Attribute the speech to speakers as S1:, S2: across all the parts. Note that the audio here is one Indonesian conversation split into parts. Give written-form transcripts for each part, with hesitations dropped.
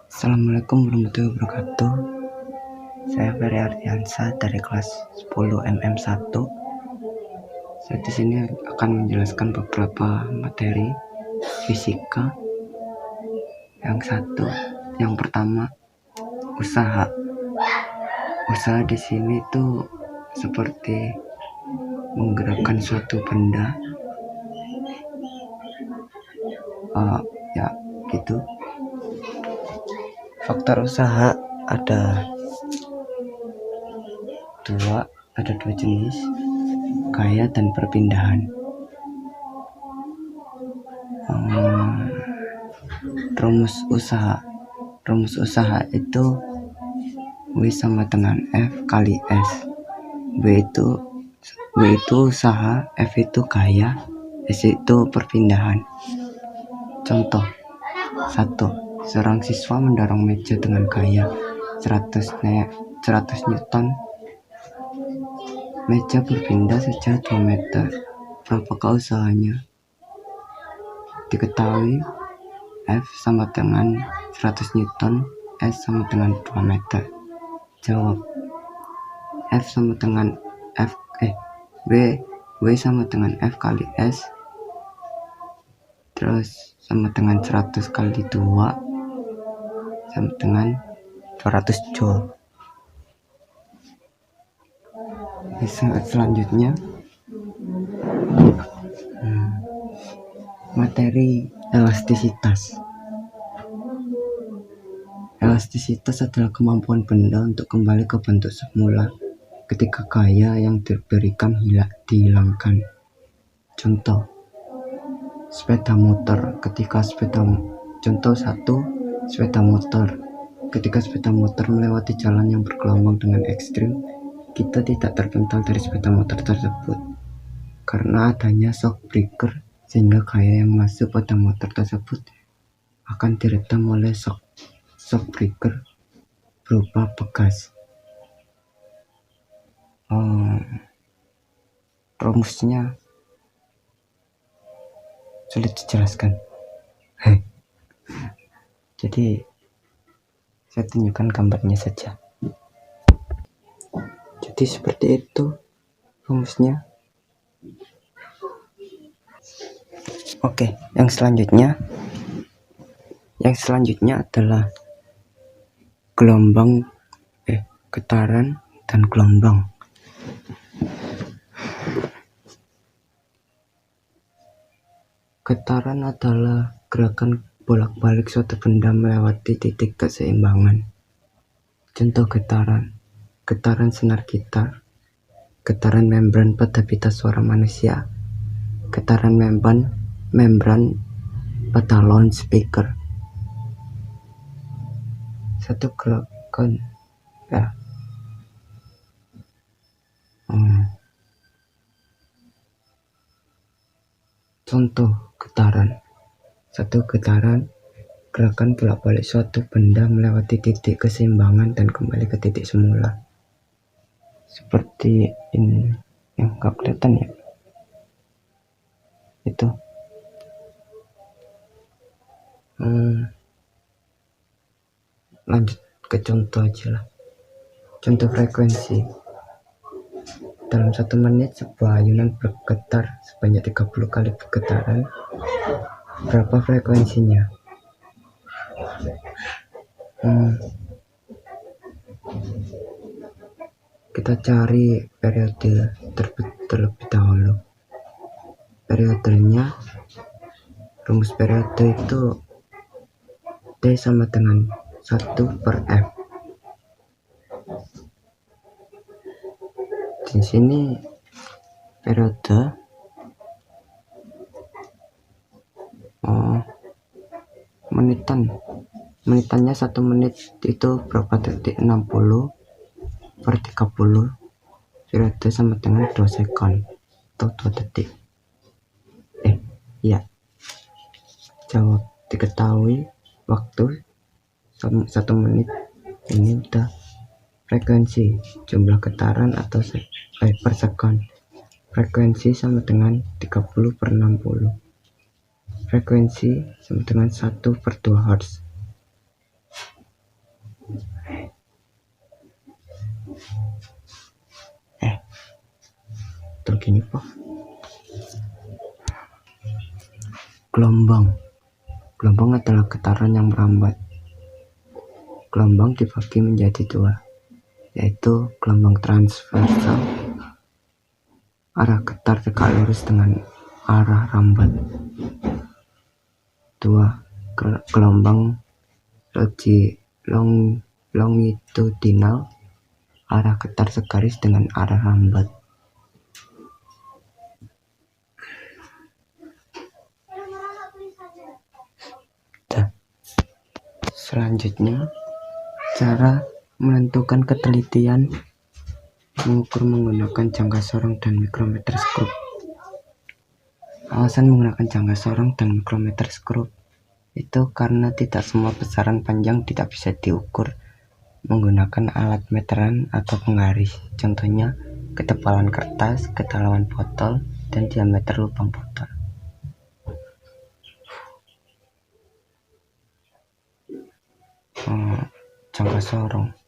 S1: Assalamualaikum warahmatullahi wabarakatuh. Saya Ferry Ardiansa dari kelas 10 MM1. Saya di sini akan menjelaskan beberapa materi fisika. Yang pertama, usaha. Usaha di sini tuh seperti menggerakkan suatu benda. Ya, gitu. Faktor usaha ada dua jenis, gaya dan perpindahan. Rumus usaha itu W sama dengan F kali S. W itu usaha, F itu gaya, S itu perpindahan. Contoh 1. Seorang siswa mendorong meja dengan gaya 100 Newton. Meja berpindah sejauh 2 meter. Berapakah usahanya? Diketahui F sama dengan 100 Newton, S sama dengan 2 meter. Jawab. W sama dengan F kali S, terus sama dengan 100 kali 2 sama dengan 200 Joule. Selanjutnya materi elastisitas. Elastisitas adalah kemampuan benda untuk kembali ke bentuk semula ketika gaya yang diberikan dihilangkan. Contoh sepeda motor. Contoh 1. Sepeda motor. Ketika sepeda motor melewati jalan yang bergelombang dengan ekstrim, kita tidak terpental dari sepeda motor tersebut karena adanya shock breaker, sehingga gaya yang masuk pada motor tersebut akan diredam oleh shock breaker berupa bekas. Rumusnya sulit dijelaskan. Jadi saya tunjukkan gambarnya saja. Jadi seperti itu rumusnya. Oke, yang selanjutnya adalah getaran dan gelombang. Getaran adalah gerakan bolak-balik suatu benda melewati titik keseimbangan. Contoh getaran senar gitar, getaran membran pada pita suara manusia, getaran membran pada loudspeaker. Satu gerakan contoh getaran. Satu getaran, gerakan bolak-balik suatu benda melewati titik keseimbangan dan kembali ke titik semula. Seperti ini, yang gak kelihatan ya. Itu. Lanjut ke contoh aja lah. Contoh frekuensi. Dalam 1 menit sebuah ayunan bergetar sebanyak 30 kali bergetaran. Berapa frekuensinya? Kita cari periode terlebih dahulu. Periodenya, rumus periode itu T sama dengan 1 per F. Di sini periode menitannya 1 menit itu berapa detik? 60 per 30. Periode sama dengan 2 second atau 2 detik. Iya. Jawab. Diketahui waktu 1 menit ini udah frekuensi, jumlah getaran atau per second. Frekuensi sama dengan 30 per 60. Frekuensi sama dengan 1 per 2 Hz. betul gini Pak. Gelombang adalah getaran yang merambat. Gelombang dibagi menjadi dua, yaitu gelombang transversal, arah getar tegak lurus dengan arah rambat. Dua, gelombang longitudinal, arah getar segaris dengan arah rambat. Selanjutnya, cara menentukan ketelitian mengukur menggunakan jangka sorong dan mikrometer skrup. Alasan menggunakan jangka sorong dan mikrometer skrup itu karena tidak semua besaran panjang tidak bisa diukur menggunakan alat meteran atau penggaris. Contohnya ketebalan kertas, kedalaman botol, dan diameter lubang botol.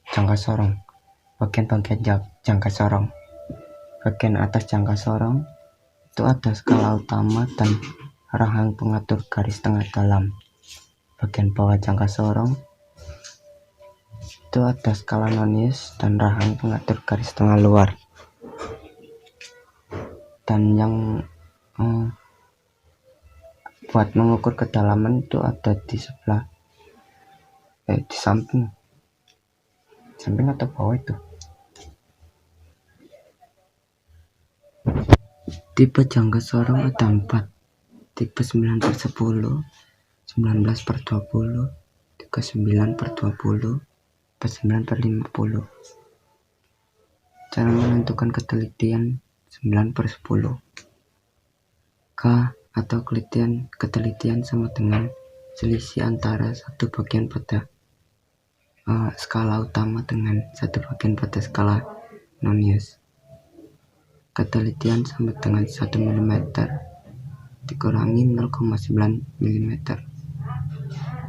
S1: Jangka sorong. Bagian-bagian jangka sorong. Bagian atas jangka sorong itu ada skala utama dan rahang pengatur garis tengah dalam. Bagian bawah jangka sorong itu ada skala nonius dan rahang pengatur garis tengah luar. Dan yang buat mengukur kedalaman itu ada di sebelah di samping atau bawah itu. Tipe jangka sorong ada 4, tipe 9/10, 19/20, 39/20, 49/50. Cara menentukan ketelitian 9/10. K atau ketelitian sama dengan selisih antara satu bagian pada skala utama dengan satu bagian pada skala nonius. Ketelitian sama dengan 1 mm dikurangi 0,9 mm.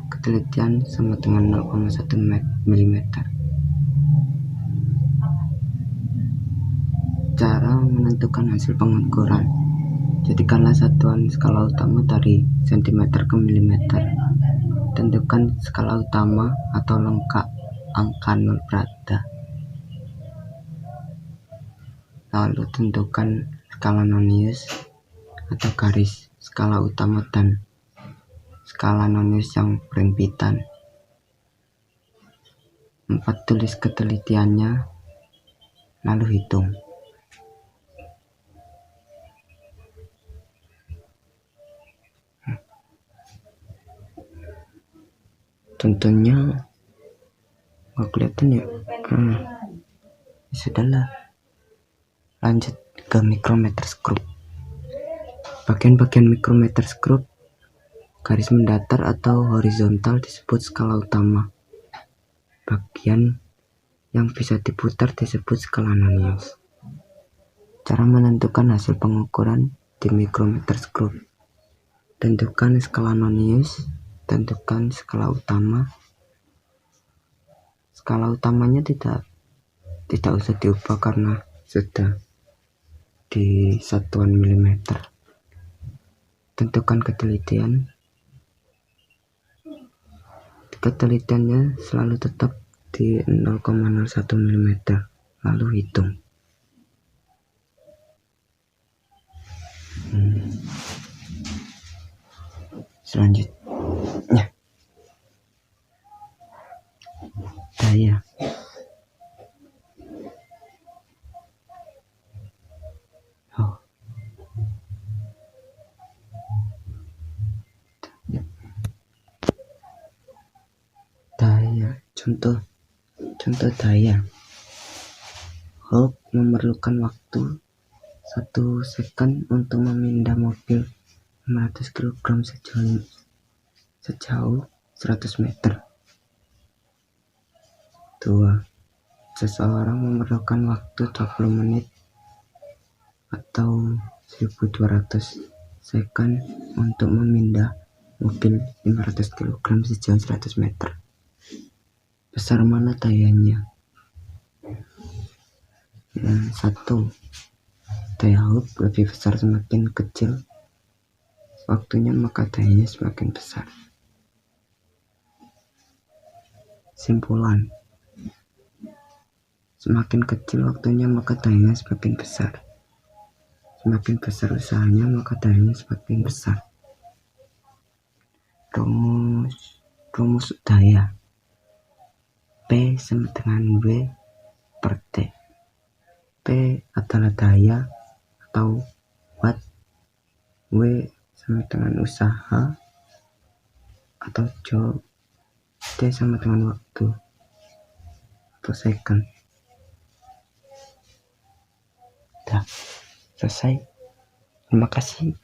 S1: Ketelitian sama dengan 0,1 mm. Cara menentukan hasil pengukuran. Jadikanlah satuan skala utama dari cm ke mm. Tentukan skala utama atau lengkap angka 0 berada. Lalu tentukan skala nonius atau garis skala utama dan skala nonius yang berhimpitan. 4. Tulis ketelitiannya, lalu hitung. Tentunya nggak kelihatan ya. Sudahlah, lanjut ke mikrometer skrup. Bagian-bagian mikrometer skrup, garis mendatar atau horizontal disebut skala utama. Bagian yang bisa diputar disebut skala nonius. Cara menentukan hasil pengukuran di mikrometer skrup. Tentukan skala nonius, tentukan skala utama. Skala utamanya tidak usah diubah karena sudah di satuan milimeter. Tentukan ketelitian. Ketelitiannya selalu tetap di 0,01 mm. Lalu hitung. Selanjutnya, daya. Daya. Contoh daya. Hulk memerlukan waktu 1 second untuk memindah mobil 500 kg sejauh 100 meter. 2. Seseorang memerlukan waktu 20 menit atau 1200 second untuk memindah mobil 500 kg sejauh 100 meter. Besar mana dayanya? 1. daya hub lebih besar semakin kecil waktunya, maka dayanya semakin besar. Simpulan: semakin kecil waktunya, maka dayanya semakin besar. Semakin besar usahanya, maka dayanya semakin besar. Rumus daya: P sama dengan W per T. P adalah daya atau watt, W sama dengan usaha atau joule, T sama dengan waktu atau second. Udah selesai. Terima kasih.